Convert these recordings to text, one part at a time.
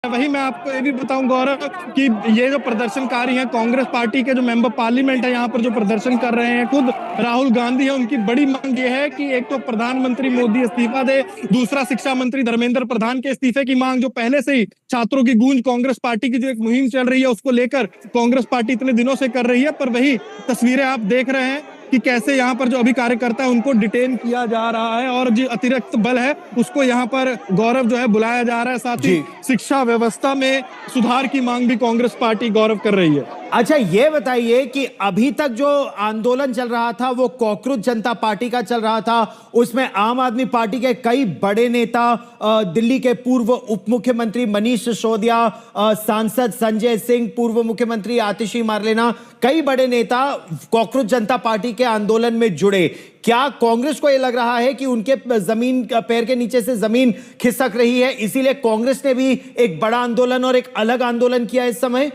वही मैं आपको ये भी बताऊं गौरव कि ये जो प्रदर्शनकारी हैं, कांग्रेस पार्टी के जो मेंबर पार्लियामेंट है यहाँ पर जो प्रदर्शन कर रहे हैं, खुद राहुल गांधी है, उनकी बड़ी मांग ये है कि एक तो प्रधानमंत्री मोदी इस्तीफा दे, दूसरा शिक्षा मंत्री धर्मेंद्र प्रधान के इस्तीफे की मांग जो पहले से ही छात्रों की गूंज कांग्रेस पार्टी की जो एक मुहिम चल रही है उसको लेकर कांग्रेस पार्टी इतने दिनों से कर रही है। पर वही तस्वीरें आप देख रहे हैं कि कैसे यहाँ पर जो अभी कार्यकर्ता है उनको डिटेन किया जा रहा है और जो अतिरिक्त बल है उसको यहाँ पर गौरव जो है बुलाया जा रहा है। साथ ही शिक्षा व्यवस्था में सुधार की मांग भी कांग्रेस पार्टी गौरव कर रही है। अच्छा, ये बताइए कि अभी तक जो आंदोलन चल रहा था वो कॉकरोच जनता पार्टी का चल रहा था, उसमें आम आदमी पार्टी के कई बड़े नेता, दिल्ली के पूर्व उप मुख्यमंत्री मनीष सिसोदिया, सांसद संजय सिंह, पूर्व मुख्यमंत्री आतिशी मारलेना, कई बड़े नेता कॉकरोच जनता पार्टी के आंदोलन में जुड़े। क्या कांग्रेस को यह लग रहा है कि उनके जमीन पैर के नीचे से जमीन खिसक रही है, इसीलिए कांग्रेस ने भी एक बड़ा आंदोलन और एक अलग आंदोलन किया इस समय?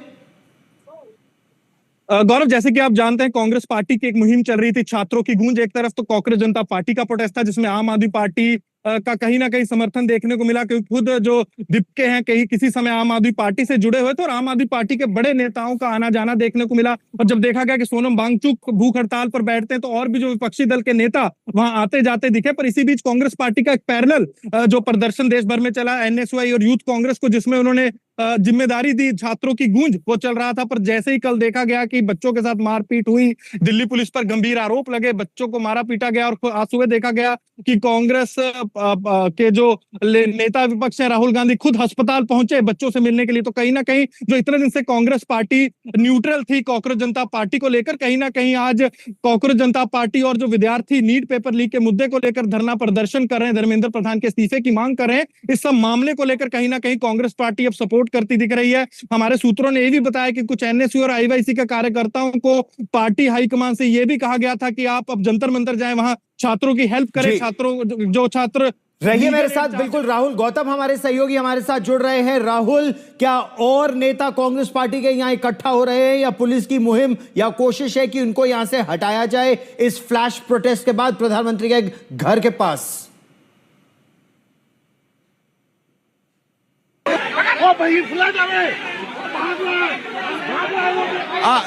गौरव, जैसे कि आप जानते हैं कांग्रेस पार्टी की एक मुहिम चल रही थी छात्रों की गूंज। एक तरफ तो कांग्रेस जनता पार्टी का प्रोटेस्ट था जिसमें आम आदमी पार्टी का कहीं ना कहीं समर्थन देखने को मिला, क्योंकि खुद जो दीपके हैं कहीं किसी समय आम आदमी पार्टी से जुड़े हुए थे और आम आदमी पार्टी के बड़े नेताओं का आना जाना देखने को मिला। और जब देखा गया कि सोनम वांगचुक भूख हड़ताल पर बैठते हैं तो और भी जो विपक्षी दल के नेता वहां आते जाते दिखे। पर इसी बीच कांग्रेस पार्टी का एक पैरेलल जो प्रदर्शन देश भर में चला, एनएसयूआई और यूथ कांग्रेस को, जिसमें उन्होंने जिम्मेदारी दी छात्रों की गूंज, वो चल रहा था। पर जैसे ही कल देखा गया कि बच्चों के साथ मारपीट हुई, दिल्ली पुलिस पर गंभीर आरोप लगे, बच्चों को मारा पीटा गया और आज सुबह देखा गया कि कांग्रेस के जो नेता विपक्ष है राहुल गांधी खुद अस्पताल पहुंचे बच्चों से मिलने के लिए। तो कहीं ना कहीं जो इतने दिन से कांग्रेस पार्टी न्यूट्रल थी कॉकरोच जनता पार्टी को लेकर, कहीं ना कहीं आज कॉकरोच जनता पार्टी और जो विद्यार्थी नीट पेपर लीक के मुद्दे को लेकर धरना प्रदर्शन कर रहे हैं, धर्मेंद्र प्रधान के इस्तीफे की मांग कर रहे हैं, इस सब मामले को लेकर कहीं ना कहीं कांग्रेस पार्टी अब सपोर्ट करती दिख रही है। हमारे सूत्रों ने यह भी बताया कि कुछ एनएसयू और आईवाईसी के कार्यकर्ताओं को पार्टी हाईकमान से यह भी कहा गया था कि आप अब जंतर मंतर जाएं, वहां छात्रों की हेल्प करें, छात्रों जो छात्र रहिए मेरे साथ। बिल्कुल, राहुल गौतम हमारे सहयोगी हमारे साथ जुड़ रहे हैं। राहुल, क्या और नेता कांग्रेस पार्टी के यहां इकट्ठा हो रहे हैं या पुलिस की मुहिम या कोशिश है कि उनको यहां से हटाया जाए इस फ्लैश प्रोटेस्ट के बाद प्रधानमंत्री के घर के पास?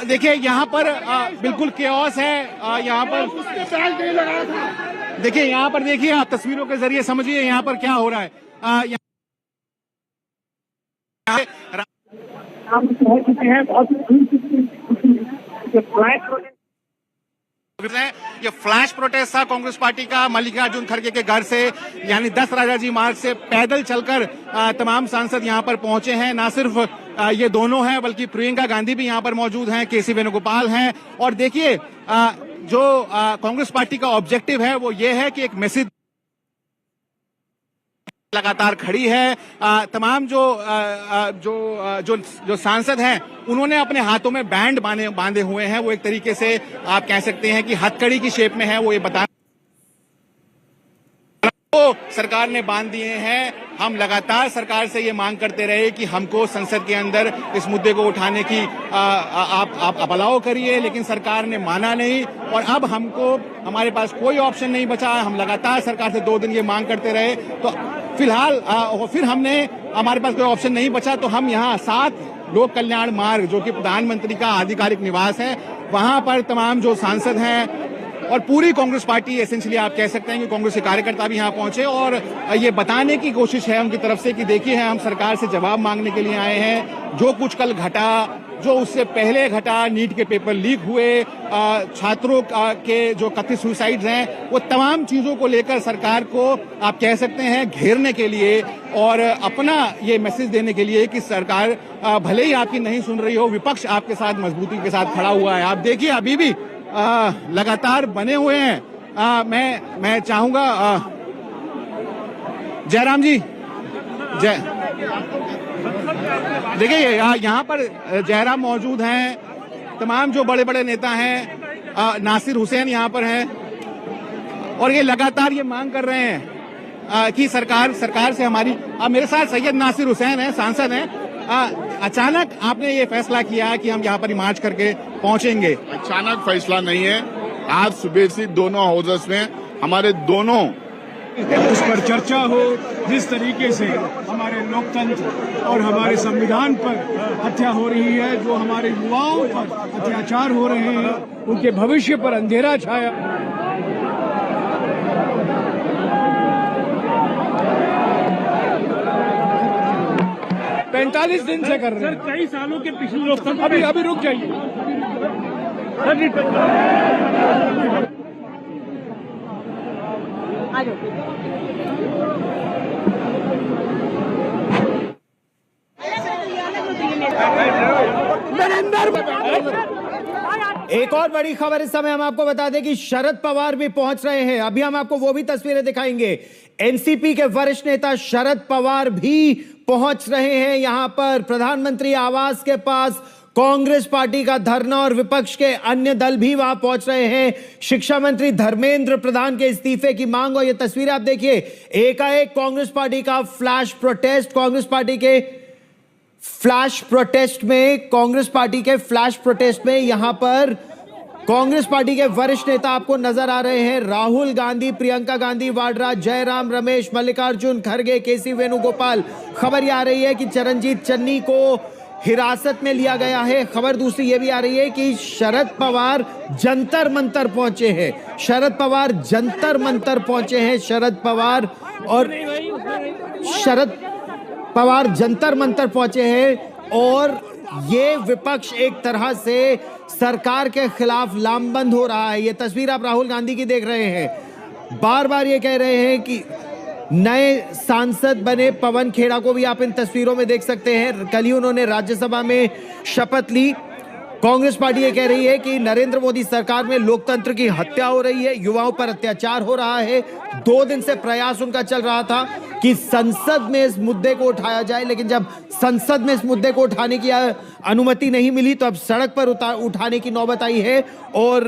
देखिए यहाँ पर बिल्कुल केओस है। यहाँ पर देखिए, यहाँ पर देखिए, आप तस्वीरों के जरिए समझिए यहाँ पर क्या हो रहा है। ये फ्लैश प्रोटेस्ट था कांग्रेस पार्टी का मल्लिकार्जुन खड़गे के घर से, यानी 10 राजाजी मार्ग से पैदल चलकर तमाम सांसद यहाँ पर पहुंचे हैं। ना सिर्फ ये दोनों हैं बल्कि प्रियंका गांधी भी यहाँ पर मौजूद हैं, केसी वेणुगोपाल हैं। और देखिए जो कांग्रेस पार्टी का ऑब्जेक्टिव है वो ये है कि एक मैसेज लगातार खड़ी है। तमाम जो सांसद हैं उन्होंने अपने हाथों में बैंड बांधे हुए हैं। वो एक तरीके से आप कह सकते हैं कि हथकड़ी की शेप में है। वो ये बता सरकार ने बांध दिए हैं। हम लगातार सरकार से ये मांग करते रहे कि हमको संसद के अंदर इस मुद्दे को उठाने की आप अलाउ करिए, लेकिन सरकार ने माना नहीं। और अब हमारे पास कोई ऑप्शन नहीं बचा। हम लगातार सरकार से 2 दिन ये मांग करते रहे। तो फिलहाल फिर हमारे पास कोई ऑप्शन नहीं बचा तो हम यहाँ 7 लोक कल्याण मार्ग, जो कि प्रधानमंत्री का आधिकारिक निवास है, वहां पर तमाम जो सांसद हैं और पूरी कांग्रेस पार्टी, एसेंशियली आप कह सकते हैं कि कांग्रेस के कार्यकर्ता भी यहाँ पहुंचे और ये बताने की कोशिश है उनकी तरफ से कि देखिए हम सरकार से जवाब मांगने के लिए आए हैं। जो कुछ कल घटा, जो उससे पहले घटा, नीट के पेपर लीक हुए, छात्रों के जो कथित सुसाइड्स हैं, वो तमाम चीजों को लेकर सरकार को आप कह सकते हैं घेरने के लिए और अपना ये मैसेज देने के लिए कि सरकार भले ही आपकी नहीं सुन रही हो, विपक्ष आपके साथ मजबूती के साथ खड़ा हुआ है। आप देखिए अभी भी लगातार बने हुए हैं। मैं चाहूंगा जयराम जी, देखिए यहाँ पर जयराम मौजूद हैं, तमाम जो बड़े बड़े नेता हैं, नासिर हुसैन यहाँ पर हैं और ये लगातार ये मांग कर रहे हैं कि सरकार से हमारी। मेरे साथ सैयद नासिर हुसैन है, सांसद हैं। अचानक आपने ये फैसला किया कि हम यहाँ पर मार्च करके पहुंचेंगे? अचानक फैसला नहीं है। आज सुबह से दोनों हाउसेस में हमारे दोनों उस पर चर्चा हो जिस तरीके से हमारे लोकतंत्र और हमारे संविधान पर हत्या हो रही है, जो हमारे युवाओं पर अत्याचार हो रहे हैं, उनके भविष्य पर अंधेरा छाया। 45 दिन से कर रहे हैं। कई सालों के पिछले लोकतंत्र अभी रुक जाइए। एक और बड़ी खबर इस समय हम आपको बता दें कि शरद पवार भी पहुंच रहे हैं। अभी हम आपको वो भी तस्वीरें दिखाएंगे। एनसीपी के वरिष्ठ नेता शरद पवार भी पहुंच रहे हैं यहां पर प्रधानमंत्री आवास के पास। कांग्रेस पार्टी का धरना और विपक्ष के अन्य दल भी वहां पहुंच रहे हैं। शिक्षा मंत्री धर्मेंद्र प्रधान के इस्तीफे की मांग, और ये तस्वीर आप देखिए, एकाएक कांग्रेस पार्टी का फ्लैश प्रोटेस्ट। कांग्रेस पार्टी के फ्लैश प्रोटेस्ट में यहां पर कांग्रेस पार्टी के वरिष्ठ नेता आपको नजर आ रहे हैं। राहुल गांधी, प्रियंका गांधी वाड्रा, जयराम रमेश, मल्लिकार्जुन खड़गे, केसी वेणुगोपाल। खबर यह आ रही है कि चरणजीत चन्नी को हिरासत में लिया गया है। खबर दूसरी ये भी आ रही है कि शरद पवार जंतर मंतर पहुंचे हैं। शरद पवार जंतर मंतर पहुंचे हैं। शरद पवार जंतर मंतर पहुंचे हैं और ये विपक्ष एक तरह से सरकार के खिलाफ लामबंद हो रहा है। ये तस्वीर आप राहुल गांधी की देख रहे हैं। बार बार ये कह रहे हैं कि नए सांसद बने पवन खेड़ा को भी आप इन तस्वीरों में देख सकते हैं। कल ही उन्होंने राज्यसभा में शपथ ली। कांग्रेस पार्टी ये कह रही है कि नरेंद्र मोदी सरकार में लोकतंत्र की हत्या हो रही है, युवाओं पर अत्याचार हो रहा है। 2 दिन से प्रयास उनका चल रहा था कि संसद में इस मुद्दे को उठाया जाए, लेकिन जब संसद में इस मुद्दे को उठाने की अनुमति नहीं मिली तो अब सड़क पर उठाने की नौबत आई है। और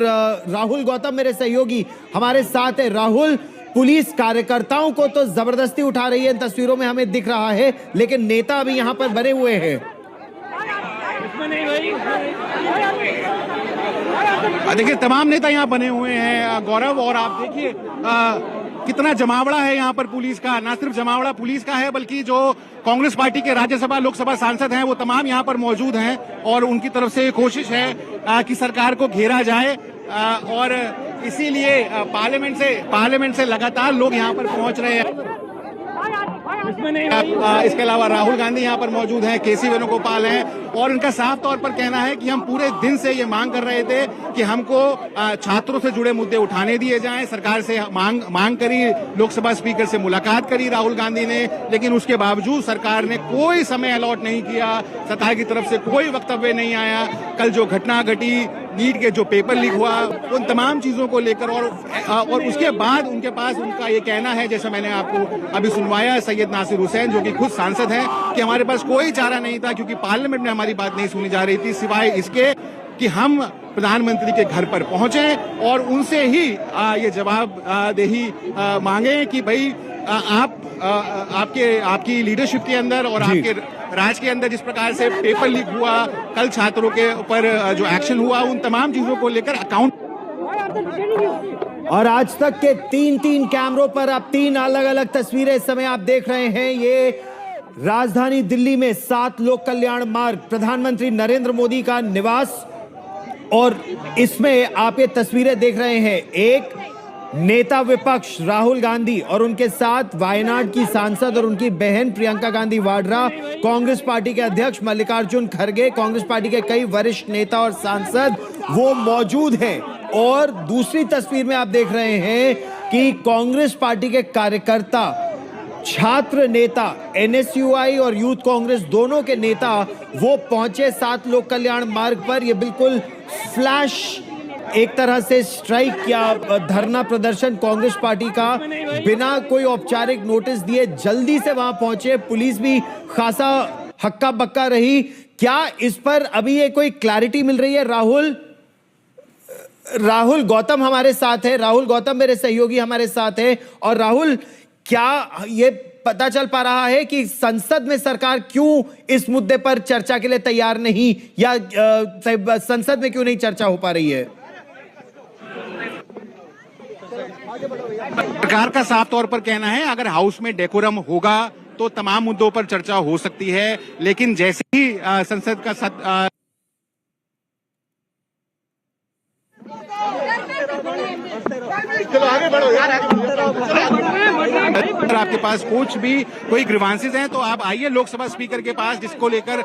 राहुल गौतम मेरे सहयोगी हमारे साथ है। राहुल, पुलिस कार्यकर्ताओं को तो जबरदस्ती उठा रही है, इन तस्वीरों में हमें दिख रहा है, लेकिन नेता अभी यहां पर बने हुए हैं। देखिए, तमाम नेता यहाँ बने हुए हैं गौरव, और आप देखिए कितना जमावड़ा है यहाँ पर पुलिस का। ना सिर्फ जमावड़ा पुलिस का है, बल्कि जो कांग्रेस पार्टी के राज्यसभा लोकसभा सांसद हैं वो तमाम यहाँ पर मौजूद हैं, और उनकी तरफ से कोशिश है कि सरकार को घेरा जाए, और इसीलिए पार्लियामेंट से लगातार लोग यहाँ पर पहुंच रहे हैं। इसके अलावा राहुल गांधी यहाँ पर मौजूद हैं, केसी वेणुगोपाल हैं, और इनका साफ तौर पर कहना है कि हम पूरे दिन से ये मांग कर रहे थे कि हमको छात्रों से जुड़े मुद्दे उठाने दिए जाएं। सरकार से मांग करी, लोकसभा स्पीकर से मुलाकात करी राहुल गांधी ने, लेकिन उसके बावजूद सरकार ने कोई समय अलॉट नहीं किया। सरकार की तरफ से कोई वक्तव्य नहीं आया। कल जो घटना घटी, नीट के जो पेपर लीक हुआ, उन तमाम चीजों को लेकर, और उसके बाद उनके पास उनका ये कहना है, जैसे मैंने आपको अभी सुनवाया सैयद नासिर हुसैन जो कि खुद सांसद हैं, कि हमारे पास कोई चारा नहीं था क्योंकि पार्लियामेंट में हमारी बात नहीं सुनी जा रही थी, सिवाय इसके कि हम प्रधानमंत्री के घर पर पहुंचे और उनसे ही ये जवाबदेही मांगे कि भाई आपकी लीडरशिप के अंदर और आपके राज के अंदर जिस प्रकार से पेपर लीक हुआ, कल छात्रों के ऊपर जो एक्शन हुआ, उन तमाम चीजों को लेकर अकाउंट। और आज तक के 3 कैमरों पर अब 3 अलग अलग तस्वीरें इस समय आप देख रहे हैं। ये राजधानी दिल्ली में 7 लोक कल्याण मार्ग, प्रधानमंत्री नरेंद्र मोदी का निवास, और इसमें आप ये तस्वीरें देख रहे हैं। एक नेता विपक्ष राहुल गांधी और उनके साथ वायनाड की सांसद और उनकी बहन प्रियंका गांधी वाड्रा, कांग्रेस पार्टी के अध्यक्ष मल्लिकार्जुन खड़गे, कांग्रेस पार्टी के कई वरिष्ठ नेता और सांसद वो मौजूद हैं। और दूसरी तस्वीर में आप देख रहे हैं कि कांग्रेस पार्टी के कार्यकर्ता, छात्र नेता, एनएसयूआई और यूथ कांग्रेस दोनों के नेता वो पहुंचे 7 लोक कल्याण मार्ग पर। ये बिल्कुल फ्लैश एक तरह से स्ट्राइक या धरना प्रदर्शन कांग्रेस पार्टी का, बिना कोई औपचारिक नोटिस दिए जल्दी से वहां पहुंचे। पुलिस भी खासा हक्का बक्का रही। क्या इस पर अभी ये कोई क्लैरिटी मिल रही है? राहुल गौतम हमारे साथ है। राहुल गौतम मेरे सहयोगी हमारे साथ है। और राहुल, क्या ये पता चल पा रहा है कि संसद में सरकार क्यों इस मुद्दे पर चर्चा के लिए तैयार नहीं, या संसद में क्यों नहीं चर्चा हो पा रही है? सरकार का साफ तौर पर कहना है अगर हाउस में डेकोरम होगा तो तमाम मुद्दों पर चर्चा हो सकती है, लेकिन जैसे ही संसद का अगर आपके पास कुछ भी कोई ग्रीवांसेस हैं तो आप आइए लोकसभा स्पीकर के पास, जिसको लेकर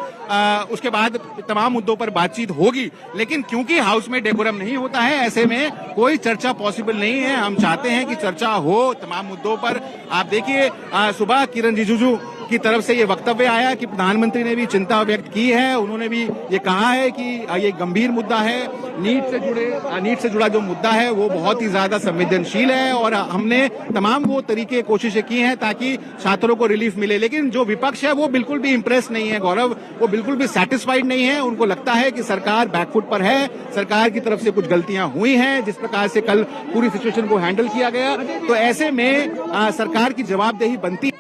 उसके बाद तमाम मुद्दों पर बातचीत होगी। लेकिन क्योंकि हाउस में डेकोरम नहीं होता है, ऐसे में कोई चर्चा पॉसिबल नहीं है। हम चाहते हैं कि चर्चा हो तमाम मुद्दों पर। आप देखिए सुबह किरण रिजिजू की तरफ से ये वक्तव्य आया कि प्रधानमंत्री ने भी चिंता व्यक्त की है। उन्होंने भी ये कहा है कि ये गंभीर मुद्दा है, नीट से जुड़ा जो मुद्दा है वो बहुत ही ज्यादा संवेदनशील है और हमने तमाम वो तरीके कोशिशें की हैं ताकि छात्रों को रिलीफ मिले। लेकिन जो विपक्ष है वो बिल्कुल भी इंप्रेस नहीं है गौरव, वो बिल्कुल भी सेटिस्फाइड नहीं है। उनको लगता है कि सरकार बैकफुट पर है, सरकार की तरफ से कुछ गलतियां हुई हैं जिस प्रकार से कल पूरी सिचुएशन को हैंडल किया गया। तो ऐसे में सरकार की जवाबदेही बनती है।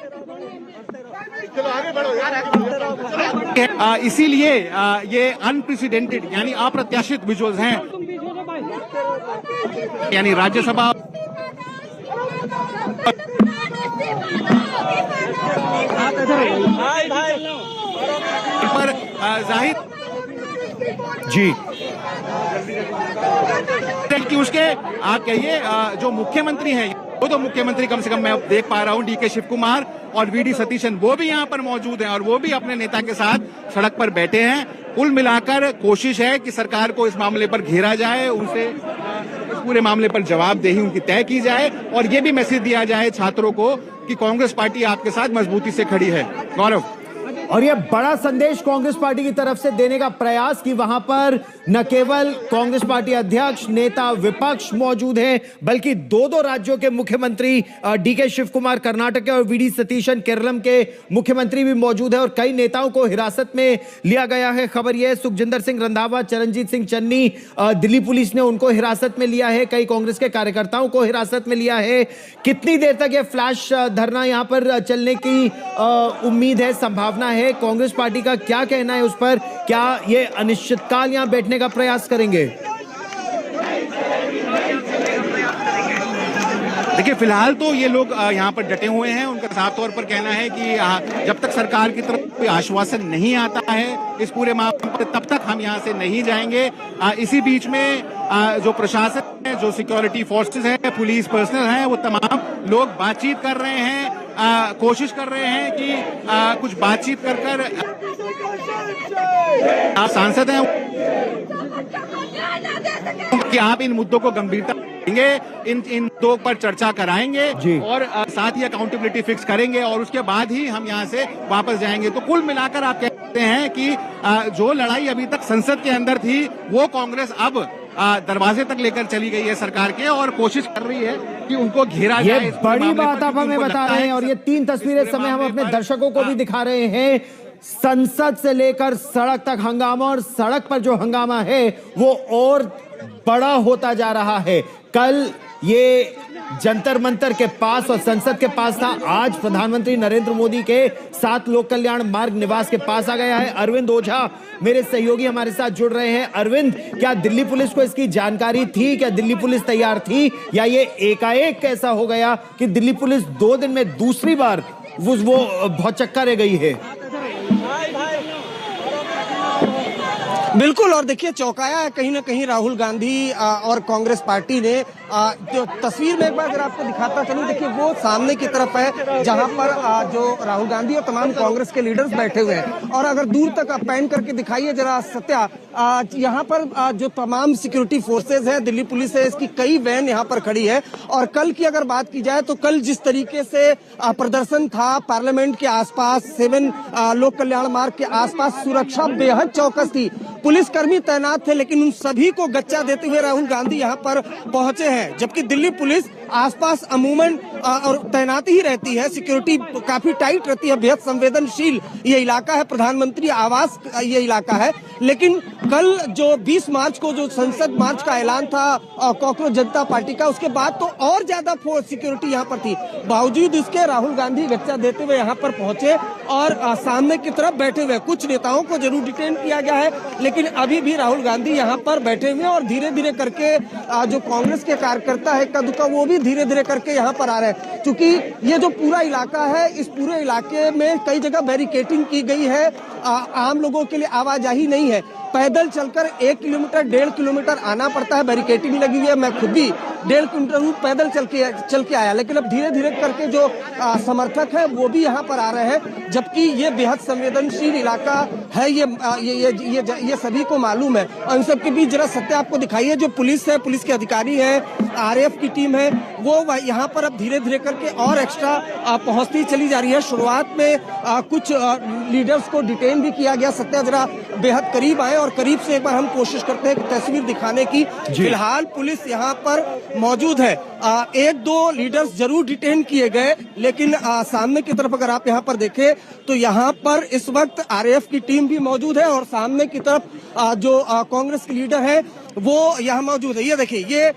इसीलिए ये अनप्रेसिडेंटेड यानी अप्रत्याशित विजुअल्स हैं, यानी राज्यसभा पर जाहिर जी कि उसके आप कहिए जो मुख्यमंत्री हैं, वो तो मुख्यमंत्री कम से कम मैं देख पा रहा हूं डीके शिव कुमार और वीडी सतीशन, वो भी यहां पर मौजूद हैं और वो भी अपने नेता के साथ सड़क पर बैठे हैं। कुल मिलाकर कोशिश है कि सरकार को इस मामले पर घेरा जाए, उनसे इस पूरे मामले पर जवाबदेही उनकी तय की जाए और ये भी मैसेज दिया जाए छात्रों को कि कांग्रेस पार्टी आपके साथ मजबूती से खड़ी है। गौरव, और यह बड़ा संदेश कांग्रेस पार्टी की तरफ से देने का प्रयास कि वहां पर न केवल कांग्रेस पार्टी अध्यक्ष, नेता विपक्ष मौजूद हैं, बल्कि दो राज्यों के मुख्यमंत्री डीके शिव कुमार कर्नाटक के और वीडी सतीशन केरलम के मुख्यमंत्री भी मौजूद है और कई नेताओं को हिरासत में लिया गया है। खबर यह, सुखजिंदर सिंह रंधावा, चरणजीत सिंह चन्नी, दिल्ली पुलिस ने उनको हिरासत में लिया है, कई कांग्रेस के कार्यकर्ताओं को हिरासत में लिया है। कितनी देर तक यह फ्लैश धरना यहां पर चलने की उम्मीद है, संभावना है? कांग्रेस पार्टी का क्या कहना है उस पर? क्या ये अनिश्चितकाल यहां बैठने का प्रयास करेंगे? देखिए फिलहाल तो ये लोग यहाँ पर डटे हुए हैं। उनका साफ तौर पर कहना है कि जब तक सरकार की तरफ कोई आश्वासन नहीं आता है इस पूरे मामले पर, तब तक हम यहाँ से नहीं जाएंगे। इसी बीच में जो प्रशासन है, जो सिक्योरिटी फोर्सेस है, पुलिस पर्सनल है, वो तमाम लोग बातचीत कर रहे हैं, कोशिश कर रहे हैं कि कुछ बातचीत कर आप सांसद हैं कि आप इन मुद्दों को गंभीरता देंगे, इन मुद्दों पर चर्चा कराएंगे और साथ ही अकाउंटेबिलिटी फिक्स करेंगे और उसके बाद ही हम यहाँ से वापस जाएंगे। तो कुल मिलाकर आप कहते हैं कि जो लड़ाई अभी तक संसद के अंदर थी वो कांग्रेस अब दरवाजे तक लेकर चली गई है सरकार के और कोशिश कर रही है कि उनको घेरा जाए। ये बड़ी बात आप हमें बता रहे हैं और ये 3 तस्वीरें समय हम अपने दर्शकों को भी दिखा रहे हैं। संसद से लेकर सड़क तक हंगामा और सड़क पर जो हंगामा है वो और बड़ा होता जा रहा है। कल ये जंतर मंतर के पास और संसद के पास था, आज प्रधानमंत्री नरेंद्र मोदी के 7 लोक कल्याण मार्ग निवास के पास आ गया है। अरविंद ओझा मेरे सहयोगी हमारे साथ जुड़ रहे हैं। अरविंद, क्या दिल्ली पुलिस को इसकी जानकारी थी? क्या दिल्ली पुलिस तैयार थी या ये एकाएक कैसा हो गया कि दिल्ली पुलिस 2 दिन में दूसरी बार वो भौचक्का रह गई है? बिल्कुल, और देखिए चौंकाया है कहीं ना कहीं राहुल गांधी और कांग्रेस पार्टी ने। जो तस्वीर में एक बार अगर आपको दिखाता चलूं, देखिए वो सामने की तरफ है जहां पर जो राहुल गांधी और तमाम कांग्रेस के लीडर्स बैठे हुए हैं और अगर दूर तक आप पैन करके दिखाइए जरा सत्या, यहाँ पर जो तमाम सिक्योरिटी फोर्सेज है, दिल्ली पुलिस है, इसकी कई वैन यहाँ पर खड़ी है। और कल की अगर बात की जाए तो कल जिस तरीके से प्रदर्शन था पार्लियामेंट के आसपास, 7 लोक कल्याण मार्ग के आसपास, सुरक्षा बेहद चौकस थी, पुलिसकर्मी तैनात थे, लेकिन उन सभी को गच्चा देते हुए राहुल गांधी यहाँ पर पहुंचे हैं। जबकि दिल्ली पुलिस आसपास अमूमन और तैनाती ही रहती है, सिक्योरिटी काफी टाइट रहती है, बेहद संवेदनशील ये इलाका है, प्रधानमंत्री आवास ये इलाका है। लेकिन कल जो 20 मार्च को जो संसद मार्च का ऐलान था कॉकरोच जनता पार्टी का, उसके बाद तो और ज्यादा फोर्स सिक्योरिटी यहाँ पर थी। बावजूद इसके राहुल गांधी गच्चा देते हुए यहाँ पर पहुंचे और सामने की तरफ बैठे हुए। कुछ नेताओं को जरूर डिटेन किया गया है, लेकिन अभी भी राहुल गांधी यहाँ पर बैठे हुए और धीरे धीरे करके जो कांग्रेस के कार्यकर्ता है इक्का दुक्का, वो भी धीरे धीरे करके यहाँ पर आ रहे हैं। क्योंकि ये जो पूरा इलाका है, इस पूरे इलाके में कई जगह बैरिकेटिंग की गई है, आम लोगों के लिए आवाजाही नहीं है। पैदल चलकर 1 किलोमीटर 1.5 किलोमीटर आना पड़ता है, बैरिकेटिंग लगी हुई है। मैं खुद भी 1.5 किलोमीटर पैदल चल के आया, लेकिन अब धीरे धीरे करके जो समर्थक है वो भी यहाँ पर आ रहे हैं, जबकि ये बेहद संवेदनशील इलाका है। ये सभी को मालूम है। और इन सब के बीच जरा सत्य आपको दिखाइए, जो पुलिस है, पुलिस के अधिकारी है, आरएएफ की टीम है, वो यहाँ पर अब धीरे धीरे करके और एक्स्ट्रा पहुंचती चली जा रही है। शुरुआत में कुछ लीडर्स को डिटेन भी किया गया। सत्य जरा बेहद करीब आए और करीब से एक बार हम कोशिश करते हैं तस्वीर दिखाने की। फिलहाल पुलिस यहाँ पर मौजूद है। 1-2 लीडर्स जरूर डिटेन किए गए, लेकिन सामने की तरफ अगर आप यहाँ पर देखें तो यहाँ पर इस वक्त आरएएफ की टीम भी मौजूद है और सामने की तरफ जो कांग्रेस के लीडर है वो यहाँ मौजूद है। ये देखिए, ये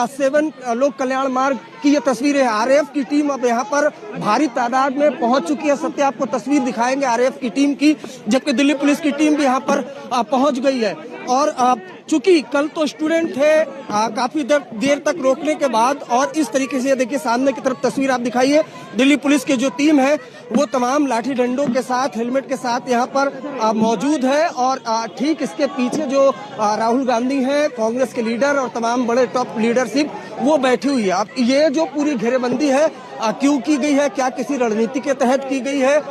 7 लोक कल्याण मार्ग की ये तस्वीर है। आरएएफ की टीम अब यहाँ पर भारी तादाद में पहुंच चुकी है। सत्य आपको तस्वीर दिखाएंगे आरएएफ की टीम की, जबकि दिल्ली पुलिस की टीम भी यहाँ पर पहुंच गई है। और चूंकि कल तो स्टूडेंट थे, काफी देर तक रोकने के बाद, और इस तरीके से देखिए सामने की तरफ तस्वीर आप दिखाइए। दिल्ली पुलिस की जो टीम है वो तमाम लाठी डंडों के साथ, हेलमेट के साथ यहाँ पर मौजूद है। और ठीक इसके पीछे जो राहुल गांधी हैं, कांग्रेस के लीडर और तमाम बड़े टॉप लीडरशिप, वो बैठी हुई है। अब ये जो पूरी घेरेबंदी है क्यों की गई है, क्या किसी रणनीति के तहत की गई है,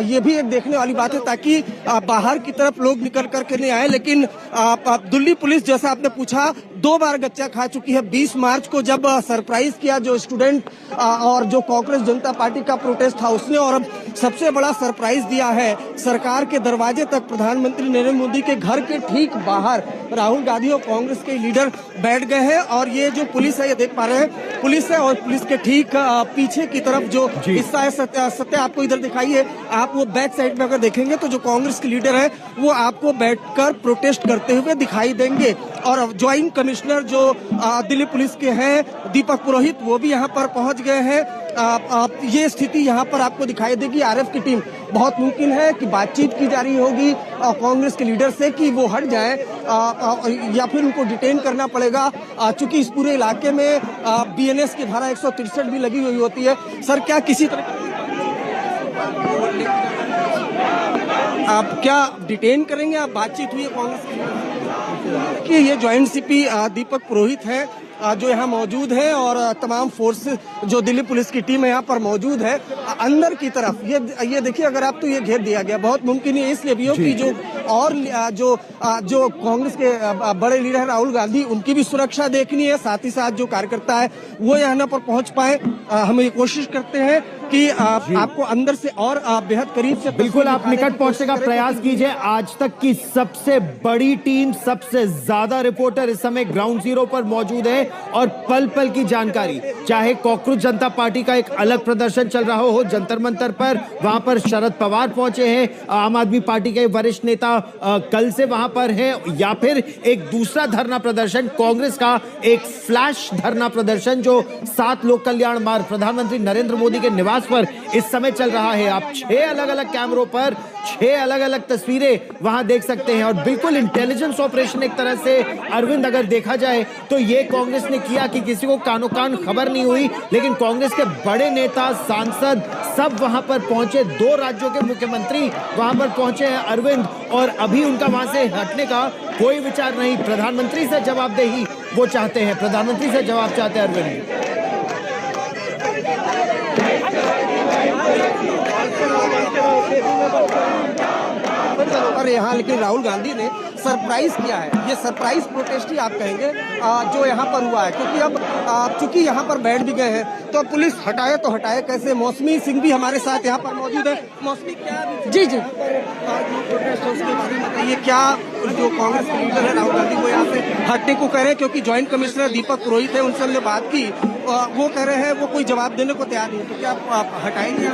ये भी एक देखने वाली बात है, ताकि बाहर की तरफ लोग निकल करके नहीं आए। लेकिन दिल्ली पुलिस, जैसा आपने पूछा, 2 बार गच्चा खा चुकी है। 20 मार्च को जब सरप्राइज किया जो स्टूडेंट और जो कांग्रेस जनता पार्टी का प्रोटेस्ट था उसने, और अब सबसे बड़ा सरप्राइज दिया है सरकार के दरवाजे तक। प्रधानमंत्री नरेंद्र मोदी के घर के ठीक बाहर राहुल गांधी और कांग्रेस के लीडर बैठ गए हैं। और ये जो पुलिस है, ये देख पा रहे हैं, पुलिस है और पुलिस के ठीक पीछे की तरफ जो हिस्सा है, सत्य आपको इधर दिखाइए। आप वो बैक साइड में अगर देखेंगे तो जो कांग्रेस के लीडर है वो आपको बैठकर प्रोटेस्ट करते हुए दिखाई देंगे। और ज्वाइंट कमिश्नर जो दिल्ली पुलिस के हैं, दीपक पुरोहित, वो भी यहाँ पर पहुंच गए हैं। ये स्थिति यहाँ पर आपको दिखाई देगी। आरएएफ की टीम, बहुत मुमकिन है कि बातचीत की जा रही होगी कांग्रेस के लीडर से कि वो हट जाएं, या फिर उनको डिटेन करना पड़ेगा, चूंकि इस पूरे इलाके में बीएनएस की धारा 163 भी लगी हुई होती है। सर, क्या किसी तरह आप क्या डिटेन करेंगे? आप बातचीत हुई है कांग्रेस की? ये ज्वाइंट सीपी दीपक पुरोहित है जो यहाँ मौजूद है, और तमाम फोर्सेस जो दिल्ली पुलिस की टीम है यहाँ पर मौजूद है। अंदर की तरफ ये देखिए, अगर आप तो ये घेर दिया गया, बहुत मुमकिन है इसलिए भी हो कि जो और जो कांग्रेस के बड़े लीडर राहुल गांधी, उनकी भी सुरक्षा देखनी है, साथ ही साथ जो कार्यकर्ता है वो यहाँ पर पहुंच पाए। हम ये कोशिश करते हैं कि आपको अंदर से और बेहद करीब से, बिल्कुल आप निकट पहुंचने का प्रयास कीजिए। आज तक की सबसे बड़ी टीम, सबसे ज्यादा रिपोर्टर इस समय ग्राउंड जीरो पर मौजूद है और पल पल की जानकारी, चाहे कॉकरोच जनता पार्टी का एक अलग प्रदर्शन चल रहा हो जंतर मंतर पर, वहां पर शरद पवार पहुंचे हैं, आम आदमी पार्टी के वरिष्ठ नेता कल से वहां पर है, या फिर एक दूसरा धरना प्रदर्शन, कांग्रेस का एक फ्लैश धरना प्रदर्शन जो 7 लोक कल्याण मार्ग प्रधानमंत्री नरेंद्र मोदी के निवास पर इस समय चल रहा है। आप 6 अलग अलग कैमरों पर 6 अलग अलग तस्वीरें वहां देख सकते हैं। और बिल्कुल इंटेलिजेंस ऑपरेशन एक तरह से, अरविंद, अगर देखा जाए तो ये कांग्रेस ने किया कि किसी को कानो कान खबर नहीं हुई, लेकिन कांग्रेस के बड़े नेता, सांसद सब वहां पर पहुंचे। 2 राज्यों के मुख्यमंत्री वहां पर पहुंचे हैं, अरविंद, और अभी उनका वहां से हटने का कोई विचार नहीं। प्रधानमंत्री से जवाबदेही वो चाहते हैं, प्रधानमंत्री से जवाब चाहते हैं अरविंद। और यहाँ लेकिन राहुल गांधी ने सरप्राइज किया है। ये सरप्राइज प्रोटेस्ट ही आप कहेंगे जो यहाँ पर हुआ है, क्योंकि अब चूंकि यहाँ पर बैठ भी गए हैं तो पुलिस हटाए तो हटाए कैसे। मौसमी सिंह भी हमारे साथ यहाँ पर मौजूद है। मौसमी, क्या जी प्रोटेस्ट है उसके बारे में बताइए, क्या जो कांग्रेस के लीडर है राहुल गांधी वो यहाँ से हटने को कह रहे हैं, क्योंकि ज्वाइंट कमिश्नर दीपक पुरोहित है, उनसे हमने बात की, वो कह रहे हैं वो कोई जवाब देने को तैयार नहीं है, तो क्या आप हटाएंगे?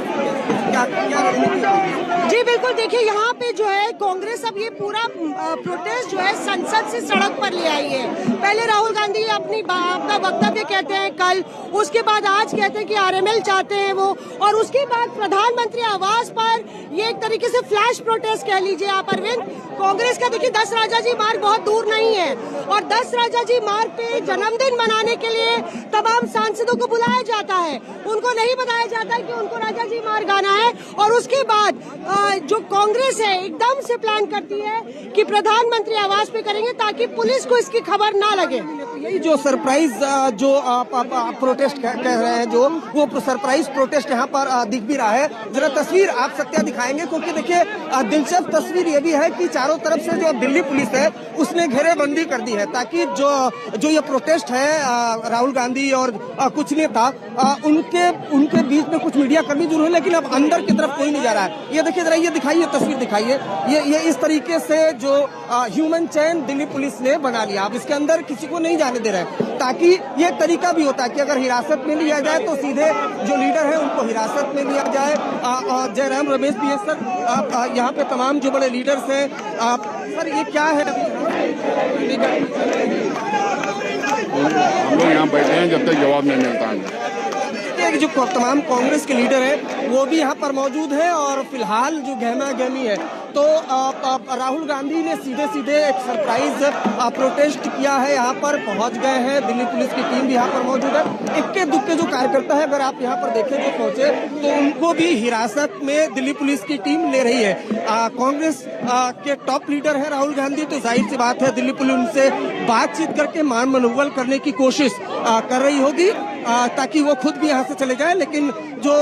क्या रणनीति है? जी बिल्कुल, देखिए यहाँ पे जो है कांग्रेस अब ये पूरा प्रोटेस्ट जो है संसद से सड़क पर ले आई है। पहले राहुल गांधी अपना वक्तव्य कहते हैं कल, उसके बाद आज कहते हैं कि आरएमएल चाहते हैं वो, और उसके बाद प्रधानमंत्री आवास पर ये एक तरीके से फ्लैश प्रोटेस्ट कह लीजिए आप अरविंद। कांग्रेस का देखिए 10 राजाजी मार्ग बहुत दूर नहीं है, और 10 राजाजी मार्ग पे जन्मदिन मनाने के लिए तमाम सांसदों को बुलाया जाता है। उनको नहीं बताया जाता कि उनको राजाजी मार्ग आना है, और उसके बाद जो कांग्रेस है एकदम से प्लान करती है कि प्रधानमंत्री आवास पे करेंगे ताकि पुलिस को इसकी खबर ना लगे। यही जो सरप्राइज जो आप प्रोटेस्ट कह रहे हैं, जो वो सरप्राइज प्रोटेस्ट यहाँ पर दिख भी रहा है। जरा तस्वीर आप सत्या दिखाएंगे, क्योंकि देखिए दिलचस्प तस्वीर ये भी है कि चारों तरफ से जो दिल्ली पुलिस है उसने घेरेबंदी कर दी है, ताकि जो ये प्रोटेस्ट है राहुल गांधी और कुछ नेता उनके बीच में कुछ मीडिया कर्मी जरूर है, लेकिन अब अंदर की तरफ कोई नहीं जा रहा है। ये देखिए, जरा ये दिखाइए, तस्वीर दिखाइए। ये इस तरीके से जो ह्यूमन चेन दिल्ली पुलिस ने बना लिया, अब इसके अंदर किसी को नहीं जाने दे रहे, ताकि ये एक तरीका भी होता है कि अगर हिरासत में लिया जाए तो सीधे जो लीडर है उनको हिरासत में लिया जाए। और जयराम रमेश भी है सर, यहाँ पे तमाम जो बड़े लीडर्स हैं। सर ये क्या है? हम लोग यहाँ बैठे हैं जब तक जवाब नहीं मिलता है। जो तमाम कांग्रेस के लीडर हैं वो भी यहाँ पर मौजूद है, और फिलहाल जो गहमा गहमी है तो राहुल गांधी ने सीधे सीधे एक सरप्राइज प्रोटेस्ट किया है, यहाँ पर पहुँच गए हैं। दिल्ली पुलिस की टीम भी यहाँ पर मौजूद है। इक्के दुक्के जो कार्यकर्ता है, अगर आप यहाँ पर देखें जो पहुंचे, तो उनको भी हिरासत में दिल्ली पुलिस की टीम ले रही है। कांग्रेस के टॉप लीडर है राहुल गांधी, तो जाहिर सी बात है दिल्ली पुलिस उनसे बातचीत करके मान मनोबल करने की कोशिश कर रही होगी, ताकि वो खुद भी यहाँ से चले जाए। लेकिन जो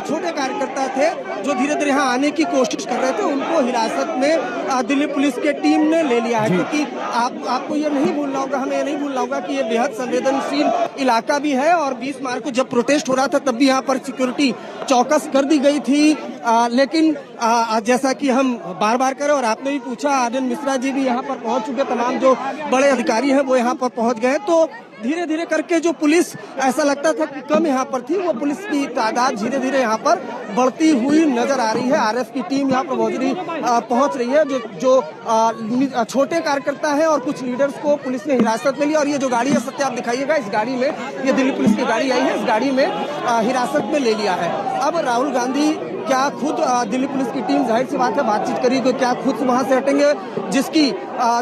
छोटे कार्यकर्ता थे जो धीरे धीरे यहाँ आने की कोशिश कर रहे थे, उनको हिरासत में दिल्ली पुलिस के टीम ने ले लिया है। क्योंकि आपको ये नहीं भूलना होगा, हमें ये नहीं भूलना होगा कि ये बेहद संवेदनशील इलाका भी है, और 20 मार्च को जब प्रोटेस्ट हो रहा था तब भी यहाँ पर सिक्योरिटी चौकस कर दी गई थी। लेकिन जैसा कि हम बार बार करें, और आपने भी पूछा, आनंद मिश्रा जी भी यहाँ पर पहुंच चुके, तमाम जो बड़े अधिकारी हैं वो यहाँ पर पहुंच गए। तो धीरे धीरे करके जो पुलिस ऐसा लगता था कि कम यहाँ पर थी, वो पुलिस की तादाद धीरे धीरे यहाँ पर बढ़ती हुई नजर आ रही है। आरएफ की टीम यहाँ पर पहुंच रही है। जो छोटे कार्यकर्ता हैं और कुछ लीडर्स को पुलिस ने हिरासत में लिया। और ये जो गाड़ी है सत्य आप दिखाइएगा, इस गाड़ी में, ये दिल्ली पुलिस की गाड़ी आई है, इस गाड़ी में हिरासत में ले लिया है। अब राहुल गांधी क्या खुद दिल्ली पुलिस की टीम, जाहिर सी बात है बातचीत करी, तो क्या खुद वहां से हटेंगे, जिसकी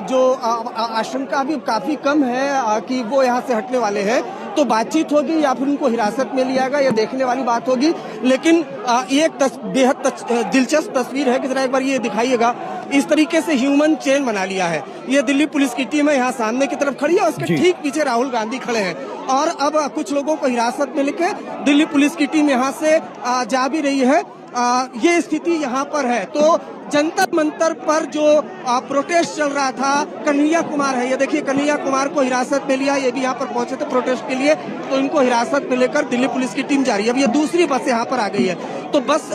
जो आशंका भी काफी कम है कि वो यहाँ से हटने वाले हैं, तो बातचीत होगी या फिर उनको हिरासत में लिया गया, ये देखने वाली बात होगी। लेकिन ये एक बेहद दिलचस्प तस्वीर है कि जरा एक बार ये दिखाइएगा। इस तरीके से ह्यूमन चेन बना लिया है। ये दिल्ली पुलिस की टीम है, यहाँ सामने की तरफ खड़ी है, उसके ठीक पीछे राहुल गांधी खड़े हैं, और अब कुछ लोगों को हिरासत में लेके दिल्ली पुलिस की टीम यहाँ से जा भी रही है। ये स्थिति यहाँ पर है। तो जंतर मंतर पर जो प्रोटेस्ट चल रहा था, कन्हैया कुमार है, ये देखिए कन्हैया कुमार को हिरासत में लिया, ये भी यहाँ पर पहुंचे थे प्रोटेस्ट के लिए, तो इनको हिरासत में लेकर दिल्ली पुलिस की टीम जा रही है। अब ये दूसरी बस यहाँ पर आ गई है। तो बस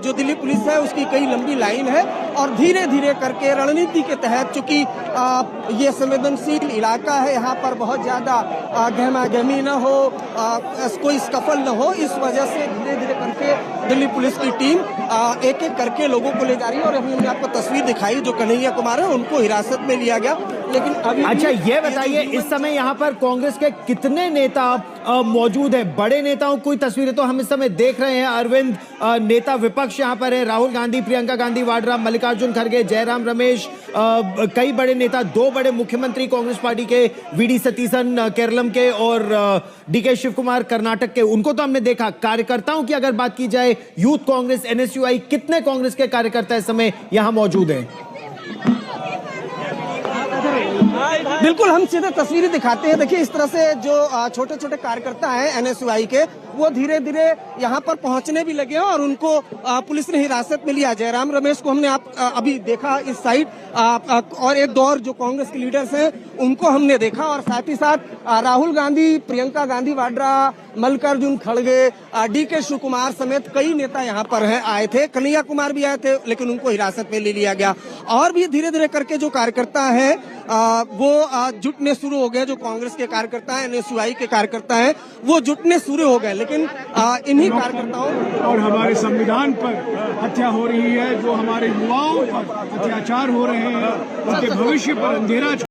जो दिल्ली पुलिस है उसकी कई लंबी लाइन है, और धीरे धीरे करके रणनीति के तहत, चूंकि ये संवेदनशील इलाका है, यहाँ पर बहुत ज्यादा गहमा गहमी न हो, कोई स्कफल न हो, इस वजह से धीरे धीरे करके दिल्ली पुलिस की टीम एक एक करके लोगों को ले जा रही है। और अभी हमने आपको तस्वीर दिखाई, जो कन्हैया कुमार है उनको हिरासत में लिया गया। लेकिन अभी अच्छा, ये बताइए इस समय यहाँ पर कांग्रेस के कितने नेता मौजूद है? बड़े नेताओं की तस्वीरें तो हम इस समय देख रहे हैं अरविंद। नेता विपक्ष यहाँ पर है, राहुल गांधी, प्रियंका गांधी वाड्रा, मल्लिकार्जुन खड़गे, जयराम रमेश, कई बड़े नेता, 2 बड़े मुख्यमंत्री कांग्रेस पार्टी के, वीडी सतीसन केरलम के और डीके शिव कुमार कर्नाटक के, उनको तो हमने देखा। कार्यकर्ताओं की अगर बात की जाए, यूथ कांग्रेस, एनएसयूआई, कितने कांग्रेस के कार्यकर्ता इस समय यहाँ मौजूद हैं? बिल्कुल, हम सीधे तस्वीरें दिखाते हैं। देखिए इस तरह से जो छोटे छोटे कार्यकर्ता हैं एनएसयूआई के, वो धीरे धीरे यहाँ पर पहुंचने भी लगे हैं, और उनको पुलिस ने हिरासत में लिया। जयराम रमेश को हमने अभी देखा इस साइड, और एक 2 और जो कांग्रेस के लीडर्स हैं उनको हमने देखा, और साथ ही साथ राहुल गांधी, प्रियंका गांधी वाड्रा, मल्लिकार्जुन खड़गे, डीके शिव कुमार समेत कई नेता यहाँ पर आए थे। कन्हैया कुमार भी आए थे, लेकिन उनको हिरासत में ले लिया गया। और भी धीरे धीरे करके जो कार्यकर्ता है वो जुटने शुरू हो गए। जो कांग्रेस के कार्यकर्ता हैं, एनएसयूआई के कार्यकर्ता हैं, वो जुटने शुरू हो गए। लेकिन इन्हीं कार्यकर्ताओं और हमारे संविधान पर हत्या हो रही है, जो हमारे युवाओं पर अत्याचार हो रहे हैं, उनके भविष्य पर अंधेरा